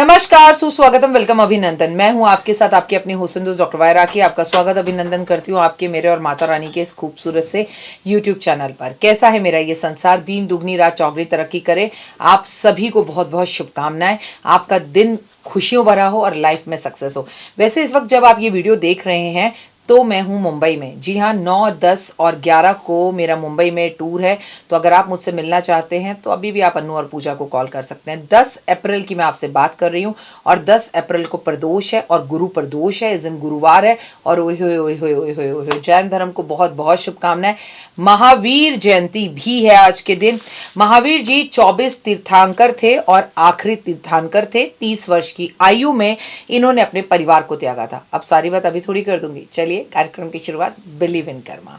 नमस्कार, सुस्वागतम, वेलकम, अभिनंदन। मैं हूं आपके साथ आपकी अपनी हुस्न दोस्त डॉक्टर वायरा की। आपका स्वागत अभिनंदन करती हूं आपके, मेरे और माता रानी के इस खूबसूरत से यूट्यूब चैनल पर। कैसा है मेरा ये संसार, दिन दुगनी रात चौगनी तरक्की करे। आप सभी को बहुत बहुत शुभकामनाएं। आपका दिन खुशियों भरा हो और लाइफ में सक्सेस हो। वैसे इस वक्त जब आप ये वीडियो देख रहे हैं तो मैं हूं मुंबई में। जी हाँ, 9, 10 और 11 को मेरा मुंबई में टूर है। तो अगर आप मुझसे मिलना चाहते हैं तो अभी भी आप अनु और पूजा को कॉल कर सकते हैं। 10 अप्रैल की मैं आपसे बात कर रही हूँ और 10 अप्रैल को प्रदोष है और गुरु प्रदोष है। इस दिन गुरुवार है और ओए होए ओए होए ओए होए ओए, जैन धर्म को बहुत बहुत शुभकामनाएं। महावीर जयंती भी है आज के दिन। महावीर जी 24 तीर्थांकर थे और आखिरी तीर्थांकर थे। 30 वर्ष की आयु में इन्होंने अपने परिवार को त्यागा था। अब सारी बात अभी थोड़ी कर दूंगी। चलिए कार्यक्रम की शुरुआत। Believe in Karma.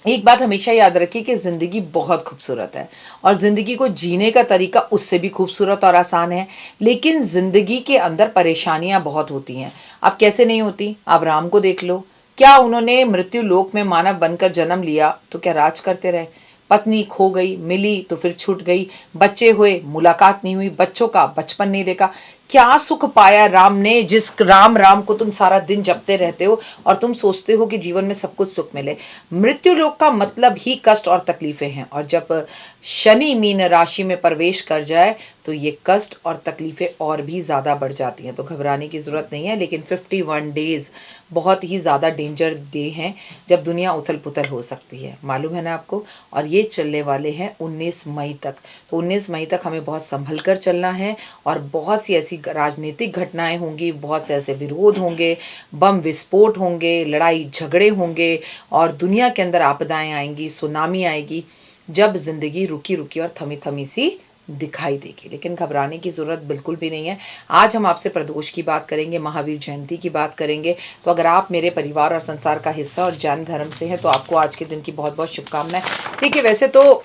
एक बात हमेशा याद रखिए कि ज़िंदगी बहुत खूबसूरत है और ज़िंदगी को जीने का तरीका उससे भी खूबसूरत और आसान है। लेकिन ज़िंदगी के अंदर परेशानियां बहुत होती हैं। अब कैसे नहीं होती, आप राम को देख लो। क्या उन्होंने मृत्यु लोक में मानव बनकर जन्म लिया तो क्या राज करते रहे? पत्नी खो गई, मिली तो फिर छूट गई, बच्चे हुए, मुलाकात नहीं हुई, बच्चों का बचपन नहीं देखा। क्या सुख पाया राम ने, जिस राम राम को तुम सारा दिन जपते रहते हो और तुम सोचते हो कि जीवन में सब कुछ सुख मिले। मृत्यु लोक का मतलब ही कष्ट और तकलीफें हैं और जब शनि मीन राशि में प्रवेश कर जाए तो ये कष्ट और तकलीफें और भी ज़्यादा बढ़ जाती हैं। तो घबराने की ज़रूरत नहीं है। लेकिन 51 डेज़ बहुत ही ज़्यादा डेंजर डे हैं जब दुनिया उथल पुथल हो सकती है, मालूम है ना आपको। और ये चलने वाले हैं 19 मई तक। तो 19 मई तक हमें बहुत संभल कर चलना है और बहुत सी ऐसी राजनीतिक घटनाएं होंगी, बहुत से ऐसे विरोध होंगे, बम विस्फोट होंगे, लड़ाई झगड़े होंगे और दुनिया के अंदर आपदाएं आएंगी, सुनामी आएगी, जब ज़िंदगी रुकी रुकी और थमी थमी सी दिखाई देगी। लेकिन घबराने की ज़रूरत बिल्कुल भी नहीं है। आज हम आपसे प्रदोष की बात करेंगे, महावीर जयंती की बात करेंगे। तो अगर आप मेरे परिवार और संसार का हिस्सा और जैन धर्म से हैं तो आपको आज के दिन की बहुत बहुत शुभकामनाएं। देखिए, वैसे तो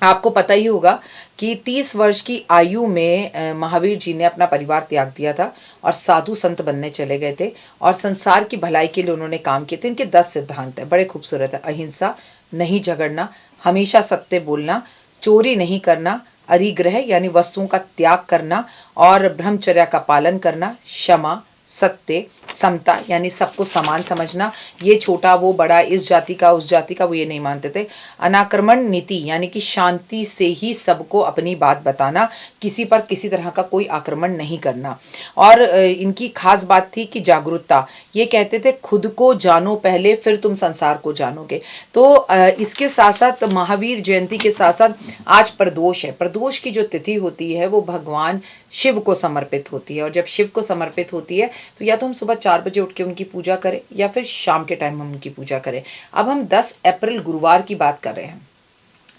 आपको पता ही होगा कि 30 वर्ष की आयु में महावीर जी ने अपना परिवार त्याग दिया था और साधु संत बनने चले गए थे और संसार की भलाई के लिए उन्होंने काम किए थे। इनके 10 सिद्धांत है, बड़े खूबसूरत है। अहिंसा, नहीं झगड़ना, हमेशा सत्य बोलना, चोरी नहीं करना, अरिग्रह यानी वस्तुओं का त्याग करना और ब्रह्मचर्य का पालन करना, क्षमा, सत्य, समता यानी सबको समान समझना, ये छोटा वो बड़ा, इस जाति का उस जाति का, वो ये नहीं मानते थे। अनाक्रमण नीति यानी कि शांति से ही सबको अपनी बात बताना, किसी पर किसी तरह का कोई आक्रमण नहीं करना। और इनकी खास बात थी कि जागरूकता। ये कहते थे खुद को जानो पहले, फिर तुम संसार को जानोगे। तो इसके साथ साथ महावीर जयंती के साथ साथ आज प्रदोष है। प्रदोष की जो तिथि होती है वो भगवान शिव को समर्पित होती है और जब शिव को समर्पित होती है तो या तो हम सुबह 4 बजे उठ के उनकी पूजा करें या फिर शाम के टाइम हम उनकी पूजा करें। अब हम 10 अप्रैल गुरुवार की बात कर रहे हैं।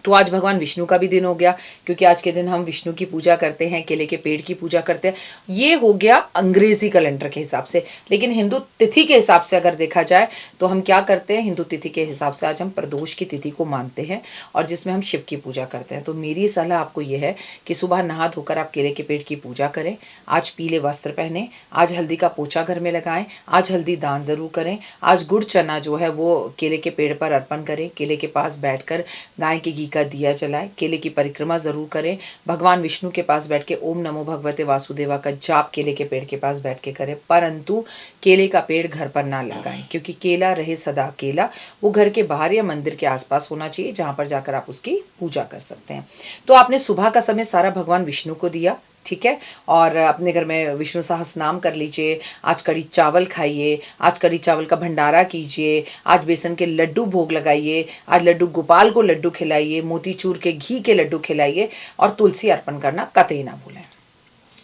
तो आज भगवान विष्णु का भी दिन हो गया क्योंकि आज के दिन हम विष्णु की पूजा करते हैं, केले के पेड़ की पूजा करते हैं। ये हो गया अंग्रेजी कैलेंडर के हिसाब से। लेकिन हिंदू तिथि के हिसाब से अगर देखा जाए तो हम क्या करते हैं, हिंदू तिथि के हिसाब से आज हम प्रदोष की तिथि को मानते हैं और जिसमें हम शिव की पूजा करते हैं। तो मेरी सलाह आपको ये है कि सुबह नहा धोकर आप केले के पेड़ की पूजा करें, आज पीले वस्त्र पहने, आज हल्दी का पोछा घर में लगाएं, आज हल्दी दान जरूर करें, आज गुड़ चना जो है वो केले के पेड़ पर अर्पण करें, केले के पास बैठकर गाय के घी का दिया जलाएं, केले की परिक्रमा जरूर करें, भगवान विष्णु के पास बैठ के ओम नमो भगवते वासुदेवा का जाप केले के पेड़ के पास बैठ के करें। परंतु केले का पेड़ घर पर ना लगाएं क्योंकि केला रहे सदा केला, वो घर के बाहर या मंदिर के आसपास होना चाहिए जहां पर जाकर आप उसकी पूजा कर सकते हैं। तो आपने सुबह का समय सारा भगवान विष्णु को दिया, ठीक है, और अपने घर में विष्णु सहस्त्र नाम कर लीजिए। आज कड़ी चावल खाइए, आज कड़ी चावल का भंडारा कीजिए, आज बेसन के लड्डू भोग लगाइए, आज लड्डू गोपाल को लड्डू खिलाइए, मोतीचूर के घी के लड्डू खिलाइए और तुलसी अर्पण करना कतई ना भूलें।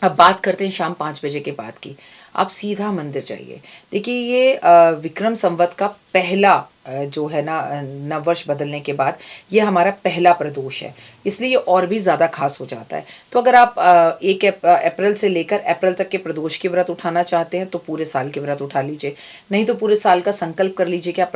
अब बात करते हैं शाम 5 बजे के बाद की। आप सीधा मंदिर जाइए। देखिए, ये विक्रम संवत का पहला जो है ना नववर्ष बदलने के बाद ये हमारा पहला प्रदोष है, इसलिए ये और भी ज़्यादा खास हो जाता है। तो अगर आप 1 अप्रैल से लेकर अप्रैल तक के प्रदोष के व्रत उठाना चाहते हैं तो पूरे साल के व्रत उठा लीजिए, नहीं तो पूरे साल का संकल्प कर लीजिए कि आप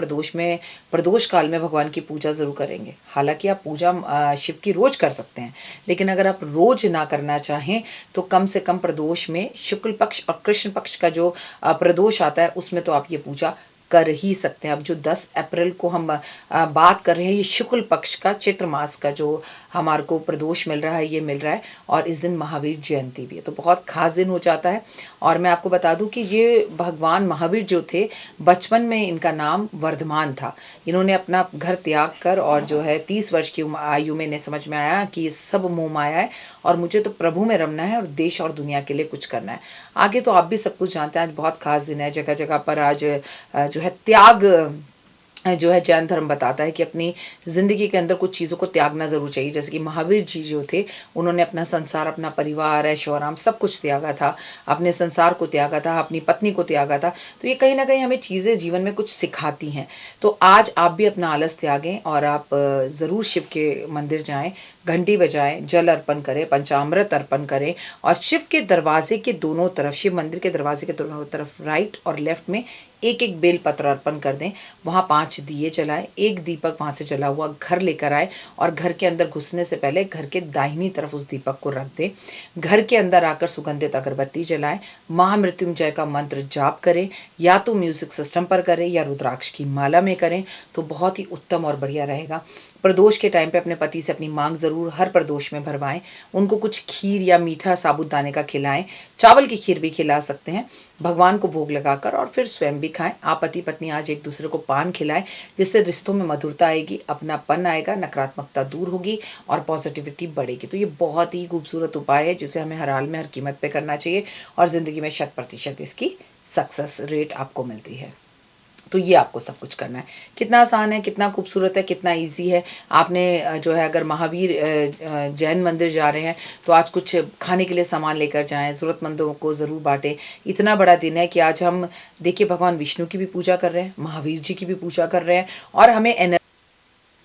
प्रदोष काल में भगवान की पूजा ज़रूर करेंगे। हालांकि आप पूजा शिव की रोज कर सकते हैं, लेकिन अगर आप रोज ना करना चाहें तो कम से कम प्रदोष में शुक्ल पक्ष और कृष्ण पक्ष का जो प्रदोष आता है उसमें तो आप ये पूजा कर ही सकते हैं। अब जो 10 अप्रैल को हम बात कर रहे हैं, ये शुक्ल पक्ष का चित्र मास का जो हमारे को प्रदोष मिल रहा है, ये मिल रहा है। और इस दिन महावीर जयंती भी है, तो बहुत खास दिन हो जाता है। और मैं आपको बता दूं कि ये भगवान महावीर जो थे, बचपन में इनका नाम वर्धमान था। इन्होंने अपना घर त्याग कर और जो है 30 वर्ष की आयु में इन्हें समझ में आया कि ये सब मोह माया है और मुझे तो प्रभु में रमना है और देश और दुनिया के लिए कुछ करना है। आगे तो आप भी सब कुछ जानते हैं। आज बहुत खास दिन है, जगह जगह पर आज जो है त्याग जो है जैन धर्म बताता है कि अपनी ज़िंदगी के अंदर कुछ चीज़ों को त्यागना ज़रूर चाहिए। जैसे कि महावीर जी जो थे, उन्होंने अपना संसार, अपना परिवार, ऐशो आराम सब कुछ त्यागा था, अपने संसार को त्यागा था, अपनी पत्नी को त्यागा था। तो ये कहीं ना कहीं हमें चीज़ें जीवन में कुछ सिखाती हैं। तो आज आप भी अपना आलस त्यागें और आप ज़रूर शिव के मंदिर जाएं, घंटी बजाएं, जल अर्पण करें, पंचामृत अर्पण करें और शिव के दरवाजे के दोनों तरफ, शिव मंदिर के दरवाजे के दोनों तरफ राइट और लेफ्ट में एक एक बेल पत्र अर्पण कर दें। वहाँ 5 दिए जलाएं, एक दीपक वहाँ से जला हुआ घर लेकर आए और घर के अंदर घुसने से पहले घर के दाहिनी तरफ उस दीपक को रख दें। घर के अंदर आकर सुगंधित अगरबत्ती जलाएं, महामृत्युंजय का मंत्र जाप करें, या तो म्यूजिक सिस्टम पर करें या रुद्राक्ष की माला में करें, तो बहुत ही उत्तम और बढ़िया रहेगा। प्रदोष के टाइम पे अपने पति से अपनी मांग ज़रूर हर प्रदोष में भरवाएं। उनको कुछ खीर या मीठा साबूदाने का खिलाएं, चावल की खीर भी खिला सकते हैं, भगवान को भोग लगाकर, और फिर स्वयं भी खाएं। आप पति पत्नी आज एक दूसरे को पान खिलाएं, जिससे रिश्तों में मधुरता आएगी, अपनापन आएगा, नकारात्मकता दूर होगी और पॉजिटिविटी बढ़ेगी। तो ये बहुत ही खूबसूरत उपाय है जिसे हमें हर हाल में हर कीमत पे करना चाहिए और ज़िंदगी में 100% इसकी सक्सेस रेट आपको मिलती है। तो ये आपको सब कुछ करना है। कितना आसान है, कितना खूबसूरत है, कितना इजी है। आपने जो है अगर महावीर जैन मंदिर जा रहे हैं तो आज कुछ खाने के लिए सामान लेकर जाएं, ज़रूरतमंदों को ज़रूर बांटें। इतना बड़ा दिन है कि आज हम देखिए भगवान विष्णु की भी पूजा कर रहे हैं, महावीर जी की भी पूजा कर रहे हैं और हमें एनर्जी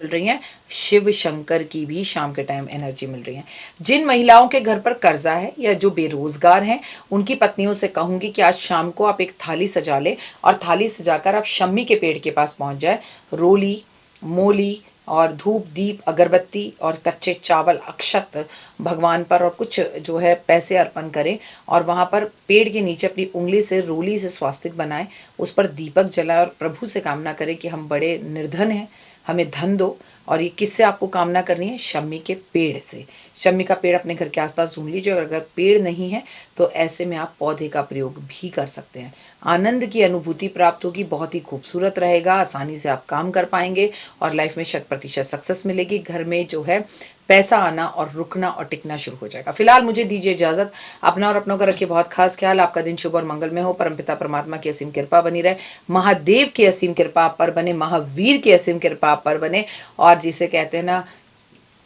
मिल रही है, शिव शंकर की भी शाम के टाइम एनर्जी मिल रही है। जिन महिलाओं के घर पर कर्जा है या जो बेरोजगार हैं, उनकी पत्नियों से कहूंगी कि आज शाम को आप एक थाली सजा ले और थाली सजाकर आप शम्मी के पेड़ के पास पहुंच जाए। रोली, मोली और धूप, दीप, अगरबत्ती और कच्चे चावल, अक्षत भगवान पर और कुछ जो है पैसे अर्पण करें और वहाँ पर पेड़ के नीचे अपनी उंगली से रोली से स्वास्तिक बनाएं, उस पर दीपक जलाएं और प्रभु से कामना करें कि हम बड़े निर्धन हैं, हमें धन दो। और ये किससे आपको कामना करनी है? शम्मी के पेड़ से। शम्मी का पेड़ अपने घर के आसपास ढूंढ लीजिए और अगर पेड़ नहीं है तो ऐसे में आप पौधे का प्रयोग भी कर सकते हैं। आनंद की अनुभूति प्राप्त होगी, बहुत ही खूबसूरत रहेगा, आसानी से आप काम कर पाएंगे और लाइफ में 100% सक्सेस मिलेगी। घर में जो है पैसा आना और रुकना और टिकना शुरू हो जाएगा। फिलहाल मुझे दीजिए इजाजत। अपना और अपनों का रखिए बहुत खास ख्याल। आपका दिन शुभ और मंगलमय हो। परमपिता परमात्मा की असीम कृपा बनी रहे, महादेव की असीम कृपा आप पर बने, महावीर की असीम कृपा आप पर बने और जिसे कहते हैं ना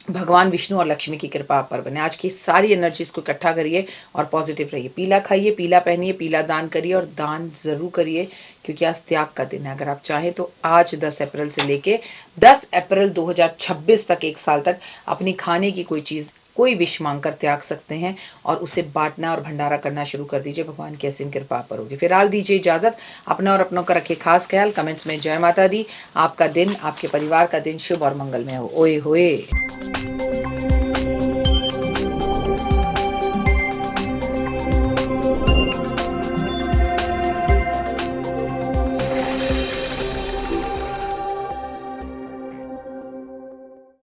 भगवान विष्णु और लक्ष्मी की कृपा आप पर बने। आज की सारी एनर्जीज को इकट्ठा करिए और पॉजिटिव रहिए। पीला खाइए, पीला पहनिए, पीला दान करिए और दान जरूर करिए क्योंकि आज त्याग का दिन है। अगर आप चाहें तो आज 10 अप्रैल से लेके 10 अप्रैल 2026 तक, एक साल तक अपनी खाने की कोई चीज़, कोई विश मांग कर त्याग सकते हैं और उसे बांटना और भंडारा करना शुरू कर दीजिए। भगवान की असीम कृपा पर होगी। फिलहाल दीजिए इजाजत। अपना और अपनों का रखिए खास ख्याल। कमेंट्स में जय माता दी। आपका दिन, आपके परिवार का दिन शुभ और मंगलमय हो। ओए होए।